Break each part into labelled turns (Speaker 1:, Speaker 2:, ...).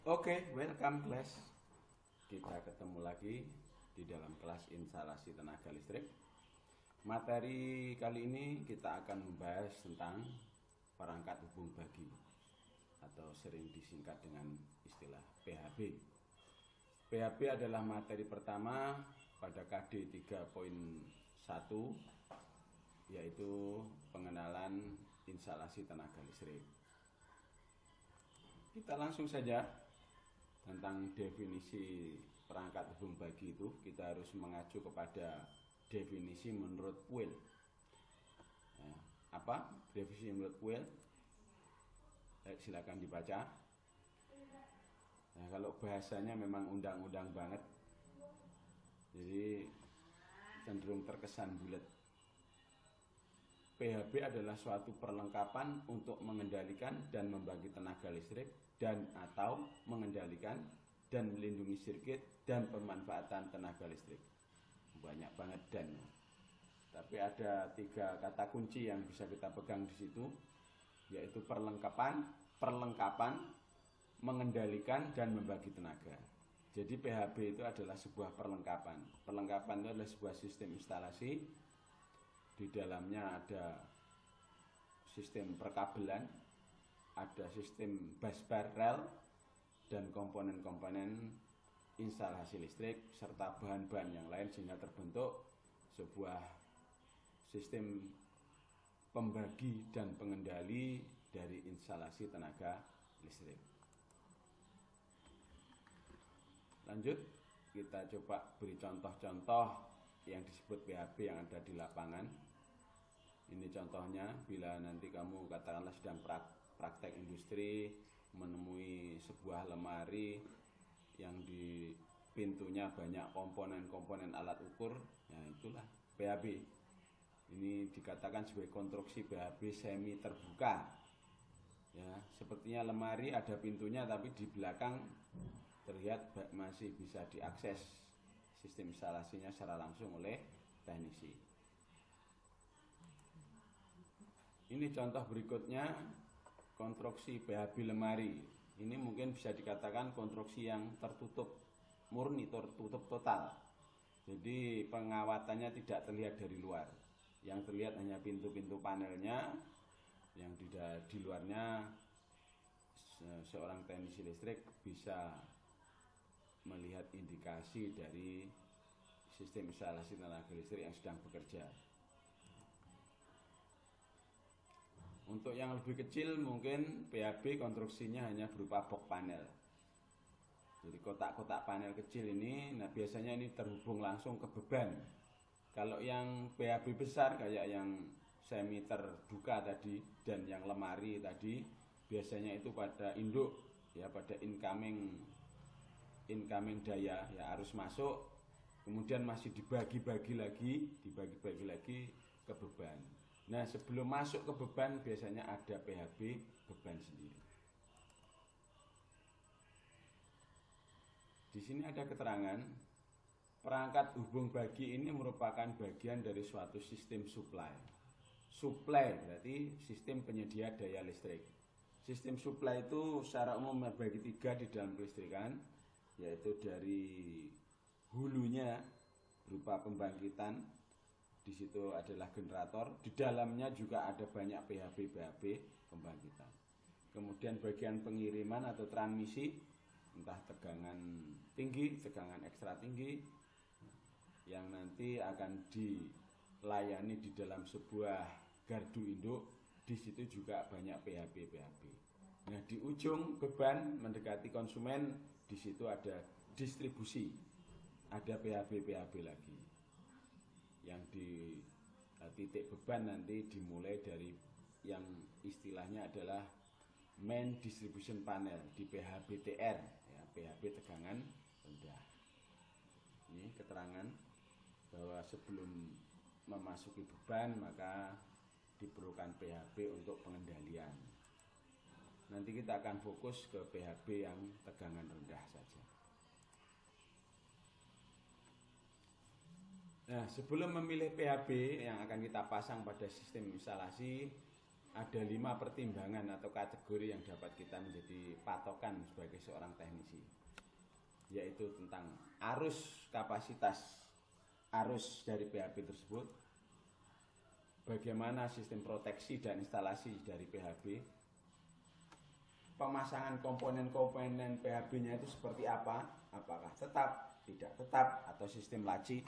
Speaker 1: Oke, welcome class. Kita ketemu lagi di dalam kelas instalasi tenaga listrik. Materi kali ini kita akan membahas tentang perangkat hubung bagi atau sering disingkat dengan istilah PHB. PHB adalah materi pertama pada KD 3.1, yaitu pengenalan instalasi tenaga listrik. Kita langsung saja. Tentang definisi perangkat hubung bagi itu, kita harus mengacu kepada definisi menurut Puel. Apa definisi menurut Puel? Silakan dibaca. Nah, kalau bahasanya memang undang-undang banget, jadi cenderung terkesan bulat. PHB adalah suatu perlengkapan untuk mengendalikan dan membagi tenaga listrik dan atau mengendalikan dan melindungi sirkuit dan pemanfaatan tenaga listrik. Banyak banget dan. Tapi ada 3 kata kunci yang bisa kita pegang di situ, yaitu perlengkapan, mengendalikan dan membagi tenaga. Jadi PHB itu adalah sebuah perlengkapan. Perlengkapan itu adalah sebuah sistem instalasi. Di dalamnya ada sistem perkabelan, ada sistem busbar rel, dan komponen-komponen instalasi listrik, serta bahan-bahan yang lain sehingga terbentuk sebuah sistem pembagi dan pengendali dari instalasi tenaga listrik. Lanjut, kita coba beri contoh-contoh yang disebut PHB yang ada di lapangan. Ini contohnya, bila nanti kamu katakanlah sedang praktek industri, menemui sebuah lemari yang di pintunya banyak komponen-komponen alat ukur, ya itulah PHB. Ini dikatakan sebagai konstruksi PHB semi terbuka. Ya, sepertinya lemari ada pintunya, tapi di belakang terlihat masih bisa diakses sistem instalasinya secara langsung oleh teknisi. Ini contoh berikutnya, konstruksi PHB lemari. Ini mungkin bisa dikatakan konstruksi yang tertutup, murni tertutup total. Jadi pengawatannya tidak terlihat dari luar. Yang terlihat hanya pintu-pintu panelnya, yang di luarnya seorang teknisi listrik bisa melihat indikasi dari sistem instalasi tenaga listrik yang sedang bekerja. Untuk yang lebih kecil mungkin PHB konstruksinya hanya berupa box panel. Jadi kotak-kotak panel kecil ini, nah biasanya ini terhubung langsung ke beban. Kalau yang PHB besar kayak yang semi terbuka tadi dan yang lemari tadi, biasanya itu pada induk, ya pada incoming daya, ya arus masuk, kemudian masih dibagi-bagi lagi ke beban. Nah, sebelum masuk ke beban biasanya ada PHB beban sendiri. Di sini ada keterangan, perangkat hubung bagi ini merupakan bagian dari suatu sistem supply. Supply berarti sistem penyedia daya listrik. Sistem supply itu secara umum membagi 3 di dalam kelistrikan, yaitu dari hulunya berupa pembangkitan, di situ adalah generator, di dalamnya juga ada banyak PHB pembangkitan. Kemudian bagian pengiriman atau transmisi, entah tegangan tinggi, tegangan ekstra tinggi, yang nanti akan dilayani di dalam sebuah gardu induk, di situ juga banyak PHB. Nah, di ujung beban mendekati konsumen, di situ ada distribusi, ada PHB lagi. Yang di titik beban nanti dimulai dari yang istilahnya adalah main distribution panel di PHBTR, ya, PHB tegangan rendah. Ini keterangan bahwa sebelum memasuki beban maka diperlukan PHB untuk pengendalian. Nanti kita akan fokus ke PHB yang tegangan rendah saja. Nah, sebelum memilih PHB yang akan kita pasang pada sistem instalasi, ada 5 pertimbangan atau kategori yang dapat kita menjadi patokan sebagai seorang teknisi, yaitu tentang arus kapasitas arus dari PHB tersebut, bagaimana sistem proteksi dan instalasi dari PHB, pemasangan komponen-komponen PHB-nya itu seperti apa, apakah tetap, tidak tetap, atau sistem laci,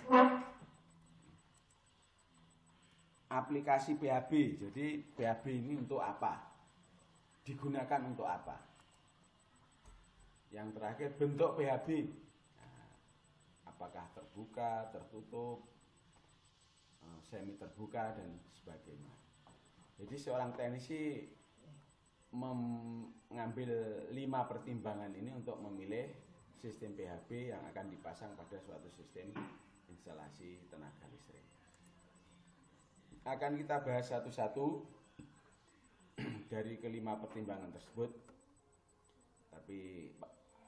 Speaker 1: aplikasi PHB, jadi PHB ini untuk apa, digunakan untuk apa. Yang terakhir, bentuk PHB, nah, apakah terbuka, tertutup, semi terbuka, dan sebagainya. Jadi seorang teknisi mengambil 5 pertimbangan ini untuk memilih sistem PHB yang akan dipasang pada suatu sistem instalasi tenaga listrik. Akan kita bahas satu-satu dari kelima pertimbangan tersebut, tapi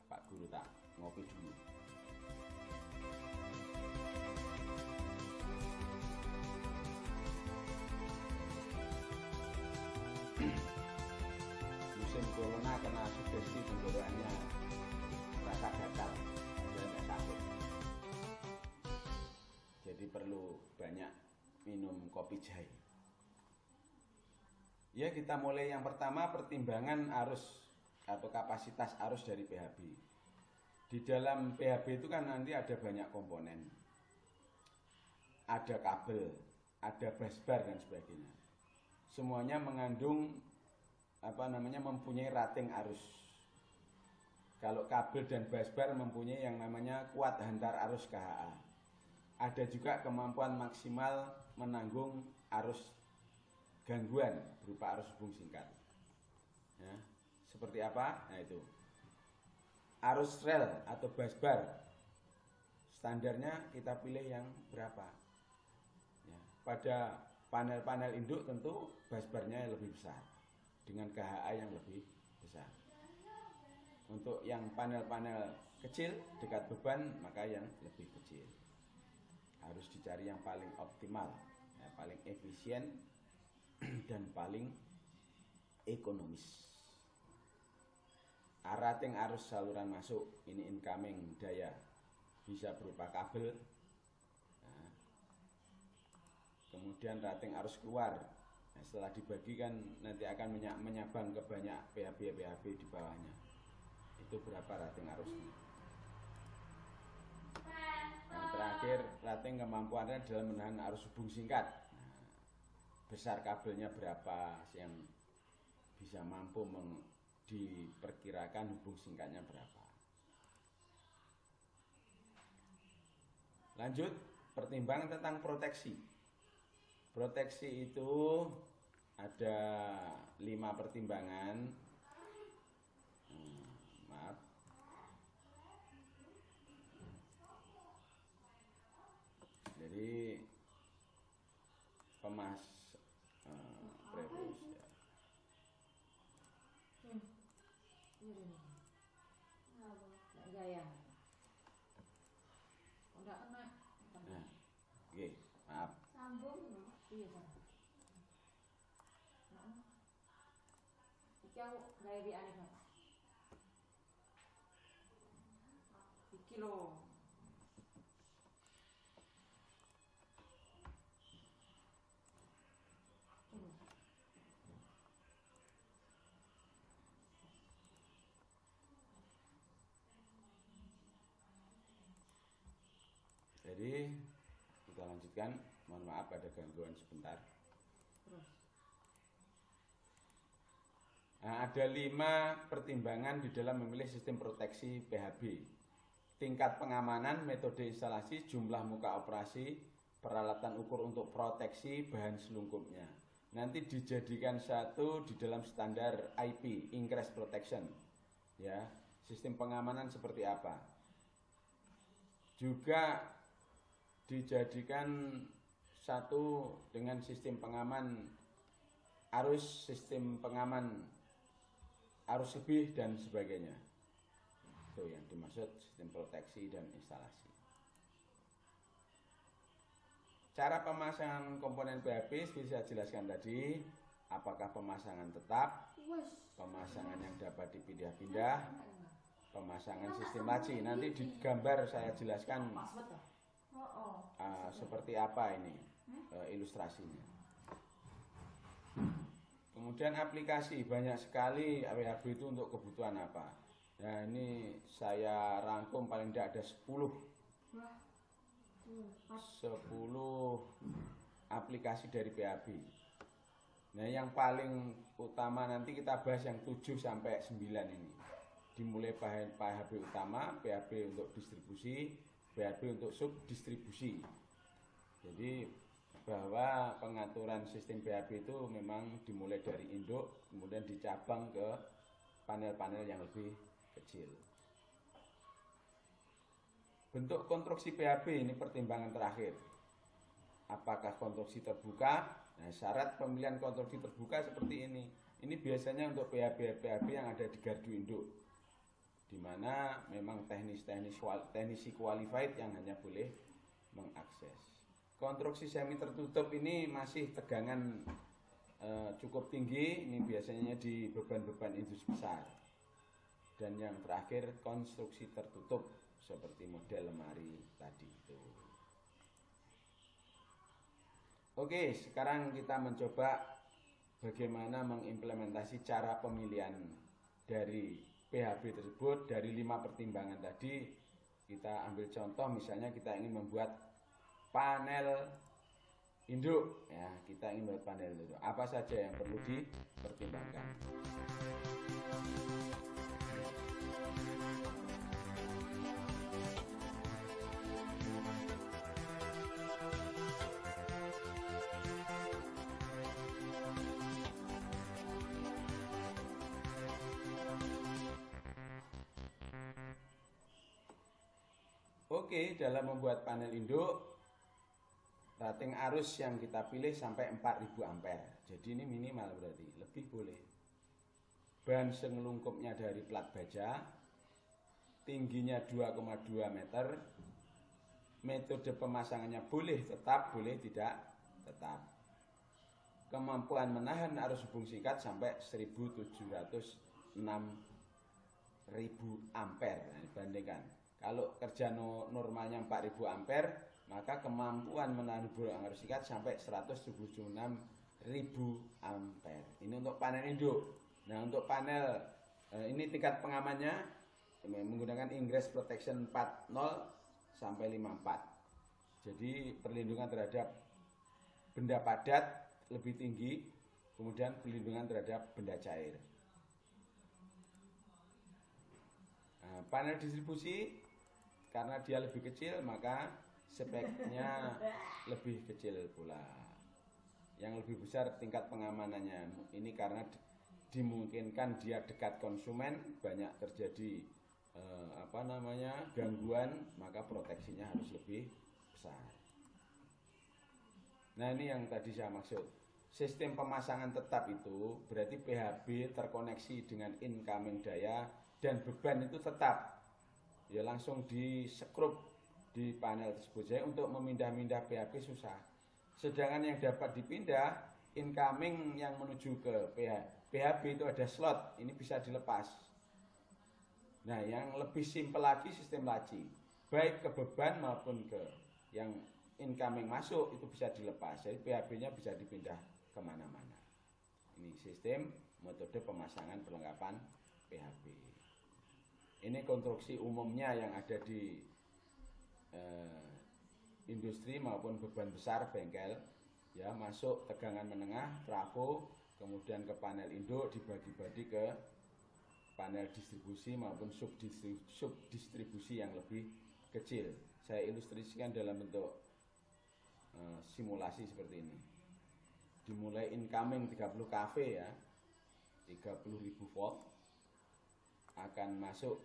Speaker 1: Pak Guru tak ngopi dulu. Musim corona kena sugesti tenggorokannya rasa gatal dan sakit, jadi perlu banyak minum kopi jahe. Ya, kita mulai yang pertama, pertimbangan arus atau kapasitas arus dari PHB. Di dalam PHB itu kan nanti ada banyak komponen, ada kabel, ada busbar dan sebagainya. Semuanya mengandung mempunyai rating arus. Kalau kabel dan busbar mempunyai yang namanya kuat hantar arus KHA. Ada juga kemampuan maksimal menanggung arus gangguan berupa arus hubung singkat. Ya, seperti apa? Nah itu. Arus rel atau busbar, standarnya kita pilih yang berapa? Ya, pada panel-panel induk tentu busbarnya lebih besar dengan KHA yang lebih besar. Untuk yang panel-panel kecil dekat beban maka yang lebih kecil. Harus dicari yang paling optimal, ya, paling efisien dan paling ekonomis. Rating arus saluran masuk, ini incoming daya, bisa berupa kabel. Nah, kemudian rating arus keluar, nah, setelah dibagikan nanti akan menyabang ke banyak PHB di bawahnya. Itu berapa rating arusnya. Yang terakhir, rating kemampuannya dalam menahan arus hubung singkat. Nah, besar kabelnya berapa yang bisa mampu diperkirakan hubung singkatnya berapa. Lanjut, pertimbangan tentang proteksi. Proteksi itu ada 5 pertimbangan. Maaf. Jadi previous ya.
Speaker 2: Gaya. Enggak kena.
Speaker 1: Nah, oke, maaf.
Speaker 2: Sambung. Iya, Pak. Heeh. Iki aku gawe biane, Pak. Iki lho.
Speaker 1: Jadi kita lanjutkan. Mohon maaf ada gangguan sebentar.
Speaker 2: Terus.
Speaker 1: Nah, ada 5 pertimbangan di dalam memilih sistem proteksi PHB. Tingkat pengamanan, metode instalasi, jumlah muka operasi, peralatan ukur untuk proteksi, bahan selungkupnya. Nanti dijadikan satu di dalam standar IP, Ingress Protection. Ya, sistem pengamanan seperti apa? Juga dijadikan satu dengan sistem pengaman arus, sistem pengaman arus lebih dan sebagainya. Itu yang dimaksud sistem proteksi dan instalasi. Cara pemasangan komponen PHB bisa jelaskan tadi. apakah pemasangan tetap, pemasangan yang dapat dipindah-pindah, pemasangan sistem laci. Nanti di gambar saya jelaskan seperti apa ini ilustrasinya. Kemudian aplikasi, banyak sekali PHB itu untuk kebutuhan apa. Nah ini saya rangkum paling tidak ada 10 aplikasi dari PHB. Nah yang paling utama nanti kita bahas yang 7 sampai 9 ini. Dimulai PHB utama, PHB untuk distribusi, PHB untuk subdistribusi. Jadi bahwa pengaturan sistem PHB itu memang dimulai dari induk, kemudian dicabang ke panel-panel yang lebih kecil. Bentuk konstruksi PHB ini pertimbangan terakhir. Apakah konstruksi terbuka? Nah, syarat pemilihan konstruksi terbuka seperti ini. Ini biasanya untuk PHB yang ada di gardu induk, di mana memang teknisi qualified yang hanya boleh mengakses. Konstruksi semi tertutup ini masih tegangan cukup tinggi. Ini biasanya di beban-beban industri besar. Dan yang terakhir konstruksi tertutup seperti model lemari tadi itu. Oke, sekarang kita mencoba bagaimana mengimplementasi cara pemilihan dari PHB tersebut. Dari 5 pertimbangan tadi kita ambil contoh, misalnya kita ingin membuat panel induk ya, kita ingin membuat panel induk. Apa saja yang perlu dipertimbangkan? Oke, dalam membuat panel induk, rating arus yang kita pilih sampai 4000 ampere. Jadi ini minimal, berarti lebih boleh. Ban sengelungkupnya dari plat baja, tingginya 2,2 meter. Metode pemasangannya boleh tetap, boleh tidak tetap. Kemampuan menahan arus hubung singkat sampai 1706.000 ampere. Nah, dibandingkan kalau kerja normalnya 4000 ampere, maka kemampuan menahan hubung arus singkat sampai 176.000 ampere. Ini untuk panel induk. Nah, untuk panel ini tingkat pengamannya menggunakan ingress protection 40 sampai 54. Jadi perlindungan terhadap benda padat lebih tinggi, kemudian perlindungan terhadap benda cair. Nah, panel distribusi karena dia lebih kecil, maka speknya lebih kecil pula. Yang lebih besar tingkat pengamanannya. Ini karena dimungkinkan dia dekat konsumen, banyak terjadi gangguan, maka proteksinya harus lebih besar. Nah, ini yang tadi saya maksud. Sistem pemasangan tetap itu berarti PHB terkoneksi dengan incoming daya dan beban itu tetap. Ya langsung di skrup di panel tersebut. Jadi untuk memindah-mindah PHB susah. Sedangkan yang dapat dipindah, incoming yang menuju ke PHB itu ada slot, ini bisa dilepas. Nah, yang lebih simpel lagi sistem laci, baik ke beban maupun ke yang incoming masuk itu bisa dilepas. Jadi PHB-nya bisa dipindah kemana-mana. Ini sistem metode pemasangan perlengkapan PHB. Ini konstruksi umumnya yang ada di industri maupun beban besar bengkel. Ya, masuk tegangan menengah, trafo, kemudian ke panel induk, dibagi-bagi ke panel distribusi maupun subdistribusi yang lebih kecil. Saya ilustrasikan dalam bentuk simulasi seperti ini. Dimulai incoming 30 kV ya, 30.000 volt, akan masuk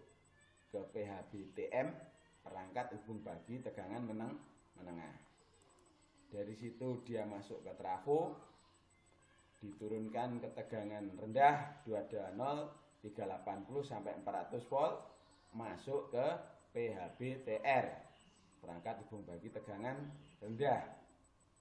Speaker 1: ke PHB TM, perangkat hubung bagi tegangan menengah. Dari situ dia masuk ke trafo, diturunkan ke tegangan rendah 220, 380 sampai 400 volt, masuk ke PHB TR, perangkat hubung bagi tegangan rendah.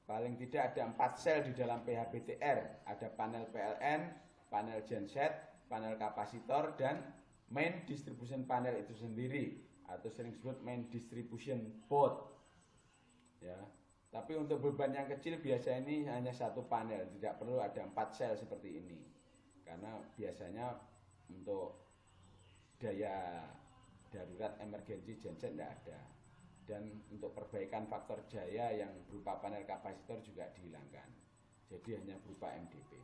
Speaker 1: paling tidak ada 4 sel di dalam PHBTR. Ada panel PLN, panel genset, panel kapasitor, dan main distribution panel itu sendiri, atau sering disebut main distribution board. Ya, tapi untuk beban yang kecil biasanya ini hanya 1 panel, tidak perlu ada 4 sel seperti ini, karena biasanya untuk daya darurat emergency genset tidak ada. Dan untuk perbaikan faktor jaya yang berupa panel kapasitor juga dihilangkan, jadi hanya berupa MDP.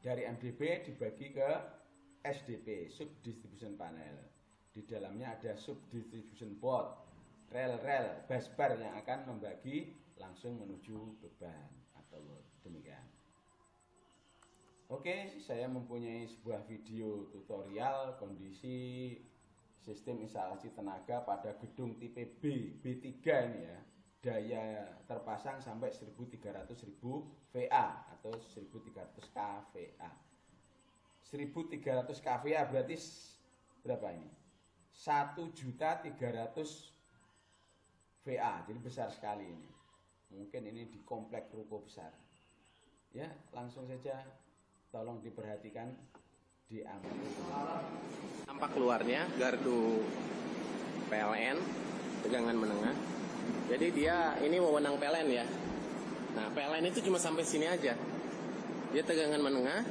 Speaker 1: Dari MDP dibagi ke SDP, sub distribution panel. Di dalamnya ada sub distribution board, rel-rel, busbar yang akan membagi langsung menuju beban atau load. Demikian. Oke, saya mempunyai sebuah video tutorial kondisi sistem instalasi tenaga pada gedung tipe B3 ini ya. Daya terpasang sampai 1300.000 VA atau 1300 kVA. 1300 kVA berarti berapa ini? 1.300.000 VA. Jadi besar sekali ini. Mungkin ini di komplek ruko besar. Ya, langsung saja tolong diperhatikan, diamati.
Speaker 3: Tampak keluarnya gardu PLN tegangan menengah. Jadi dia ini wewenang PLN ya. Nah, PLN itu cuma sampai sini aja. Dia tegangan menengah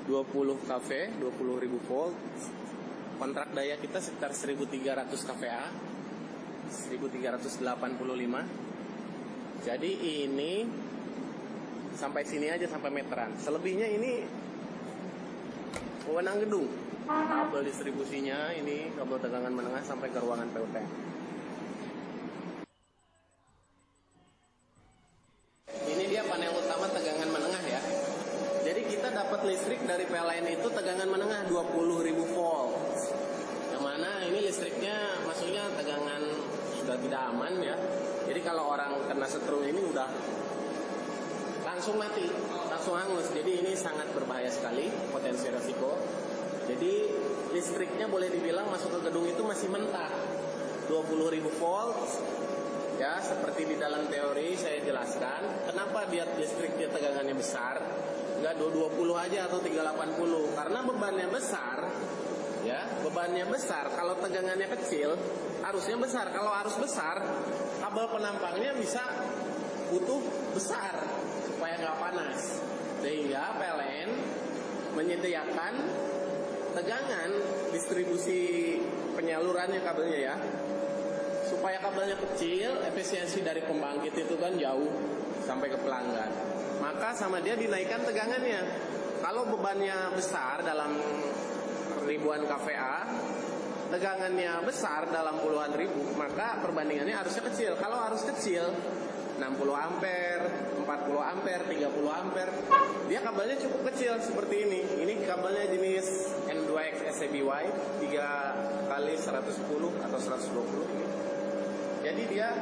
Speaker 3: 20 kV, 20.000 volt. Kontrak daya kita sekitar 1.300 kVA, 1.385. Jadi ini sampai sini aja, sampai meteran. Selebihnya ini wewenang gedung. Kabel distribusinya ini kabel tegangan menengah sampai ke ruangan PUTM. Ini dia panel utama tegangan menengah ya. Jadi kita dapat listrik dari PLN itu tegangan menengah 20.000 volt. Yang mana ini listriknya maksudnya tegangan sudah tidak aman ya. Jadi kalau orang kena setrum ini udah langsung mati, langsung hangus. Jadi ini sangat berbahaya sekali, potensi resiko. Jadi listriknya boleh dibilang masuk ke gedung itu masih mentah, 20.000 volt. Ya, seperti di dalam teori saya jelaskan, kenapa dia listriknya tegangannya besar, nggak 220 aja atau 380, karena bebannya besar. Ya, bebannya besar. Kalau tegangannya kecil, arusnya besar. Kalau arus besar, kabel penampangnya bisa butuh besar supaya nggak panas. Sehingga PLN menyediakan tegangan distribusi penyalurannya kabelnya ya, supaya kabelnya kecil, efisiensi dari pembangkit itu kan jauh sampai ke pelanggan. Maka sama dia dinaikkan tegangannya. Kalau bebannya besar dalam ribuan kVA, tegangannya besar dalam puluhan ribu, maka perbandingannya harusnya kecil. Kalau harus kecil 60 ampere, 40 ampere, 30 ampere, dia kabelnya cukup kecil seperti ini. Ini kabelnya jenis N2X SCBY 3 kali 110 atau 120 ini. Jadi dia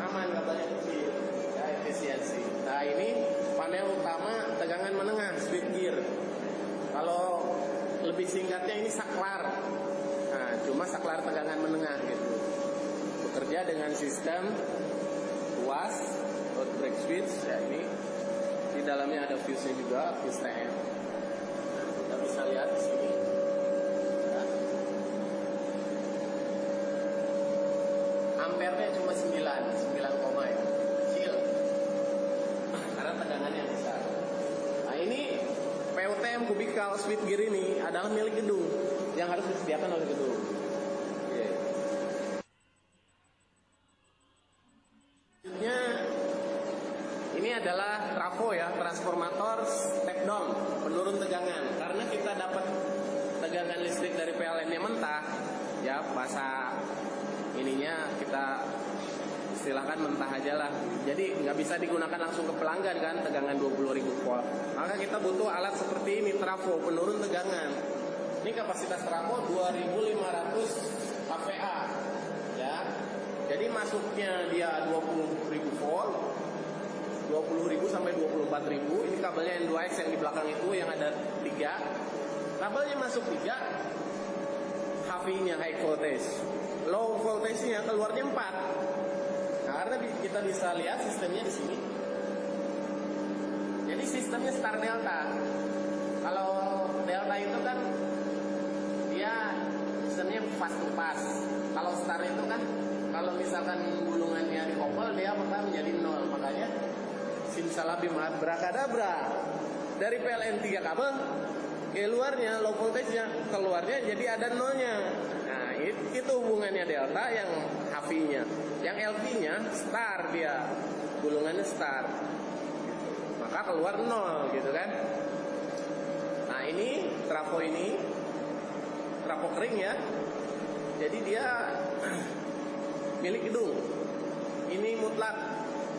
Speaker 3: aman, kabelnya kecil, ya, efisiensi. Nah, ini panel utama tegangan menengah, switchgear. Kalau lebih singkatnya ini saklar. Nah, cuma saklar tegangan menengah gitu. Bekerja dengan sistem UAS, load break switch ya, ini di dalamnya ada fuse-nya juga, fuse TM. Nah, kita bisa lihat di sini. Ya. Ampernya cuma 9 koma ya, kecil. Karena tegangannya besar. Nah, ini PUTM kubikal switchgear ini adalah milik gedung yang harus disediakan oleh gedung. Ini adalah trafo ya, transformator step down, penurun tegangan. Karena kita dapat tegangan listrik dari PLN yang mentah, ya bahasa ininya kita istilahkan mentah aja lah. Jadi nggak bisa digunakan langsung ke pelanggan kan, tegangan 20.000 volt. Maka kita butuh alat seperti ini, trafo penurun tegangan. Ini kapasitas trafo 2.500 kVA, ya. Jadi masuknya dia 20.000 volt. 20.000 sampai 24.000. Ini kabelnya N2X yang di belakang itu yang ada 3. Kabelnya masuk 3. HV-nya high voltage. Low voltage-nya keluarnya 4. Nah, karena kita bisa lihat sistemnya di sini. Jadi sistemnya star delta. Kalau delta itu kan dia sistemnya fast to pass. Kalau star itu kan kalau misalkan gulungannya dikopel dia bakal menjadi 0. Makanya simsalabim abrakadabra. Dari PLN 3 kabel ke luarnya low voltage-nya, keluarnya jadi ada nolnya. Nah, itu hubungannya delta yang HV-nya. Yang LV-nya star dia. Gulungannya star. Maka keluar 0 gitu kan. Nah, ini trafo kering ya. Jadi dia milik gedung. Ini mutlak.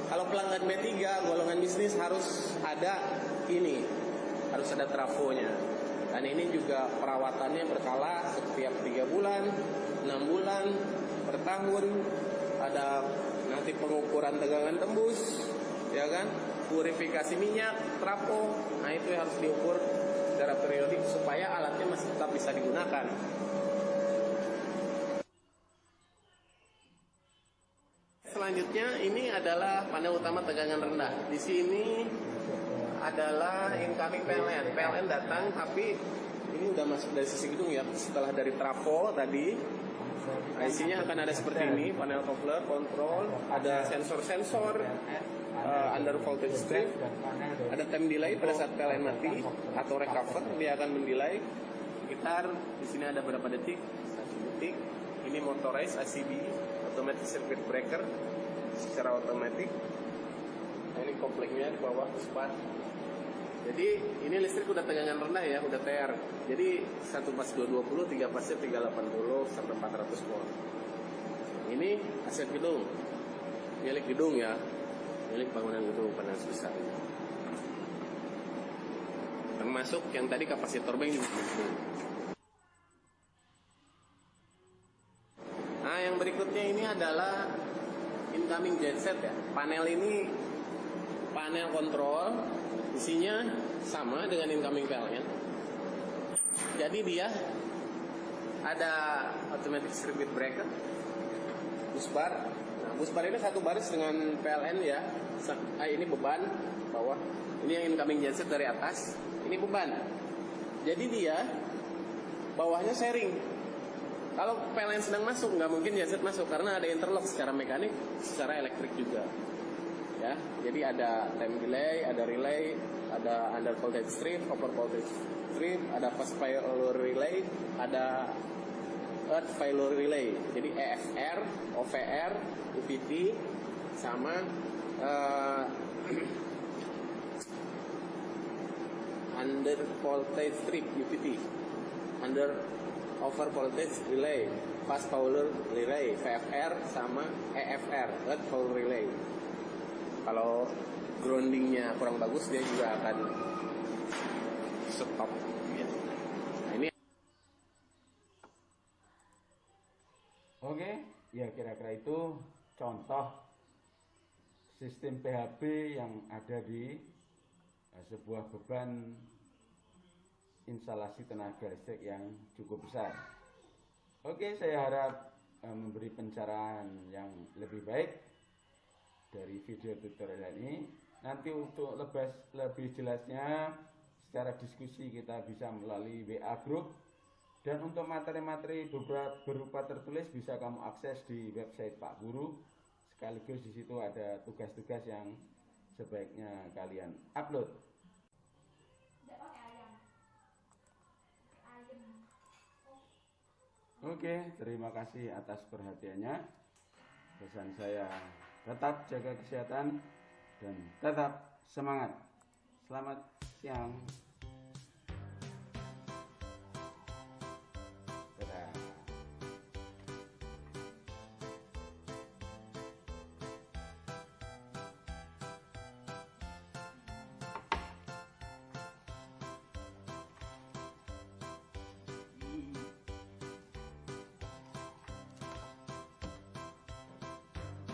Speaker 3: Kalau pelanggan B3 golongan bisnis harus ada ini. Harus ada trafonya. Dan ini juga perawatannya berkala setiap 3 bulan, 6 bulan, per tahun. Ada nanti pengukuran tegangan tembus, ya kan? Purifikasi minyak, trafo. Nah, itu harus diukur secara periodik supaya alatnya masih tetap bisa digunakan. Selanjutnya ini adalah panel utama tegangan rendah. Di sini adalah incoming PLN datang, tapi ini udah masuk dari sisi gedung ya. Setelah dari trafo tadi, nah, isinya akan ada seperti ini, panel coupler, kontrol, ada sensor-sensor, under voltage strip, ada time delay pada saat PLN mati atau recover, dia akan mendelay sekitar di sini ada berapa detik, 1 detik. Ini motorized ACB, automatic circuit breaker, secara otomatis. Nah, ini koplingnya di bawah puspat. Jadi ini listrik udah tegangan rendah ya, udah TR. Jadi 1 pas 220, 3 pasnya 380 sampai 400 volt. Ini aset gedung, milik gedung ya, milik bangunan gedung Penas Besar. Termasuk yang tadi kapasitor bank juga. Nah, yang berikutnya ini adalah incoming genset ya. Panel ini panel kontrol. Isinya sama dengan incoming PLN. Jadi dia ada automatic circuit breaker, busbar. Nah, busbar ini satu baris dengan PLN ya. Ini beban bawah. Ini yang incoming genset dari atas. Ini beban. Jadi dia bawahnya sharing. Kalau PLN sedang masuk, nggak mungkin genset masuk karena ada interlock secara mekanik, secara elektrik juga. Ya, jadi ada time delay, ada relay, ada under voltage strip, over voltage strip, ada fast failure relay, ada earth failure relay. Jadi EFR, OVR, UVT, sama under voltage strip UVT, under over voltage relay, fast failure relay, VFR, sama EFR, earth failure relay. Kalau groundingnya kurang bagus dia juga akan stop gitu. Nah, ini
Speaker 1: oke, ya kira-kira itu contoh sistem PHB yang ada di sebuah beban instalasi tenaga listrik yang cukup besar. Oke, saya harap memberi pencerahan yang lebih baik dari video tutorial ini. Nanti untuk lebih jelasnya secara diskusi kita bisa melalui WA group, dan untuk materi-materi berupa tertulis bisa kamu akses di website Pak Guru. Sekaligus di situ ada tugas-tugas yang sebaiknya kalian upload. Oke, terima kasih atas perhatiannya. Pesan saya, tetap jaga kesehatan dan tetap semangat. Selamat siang.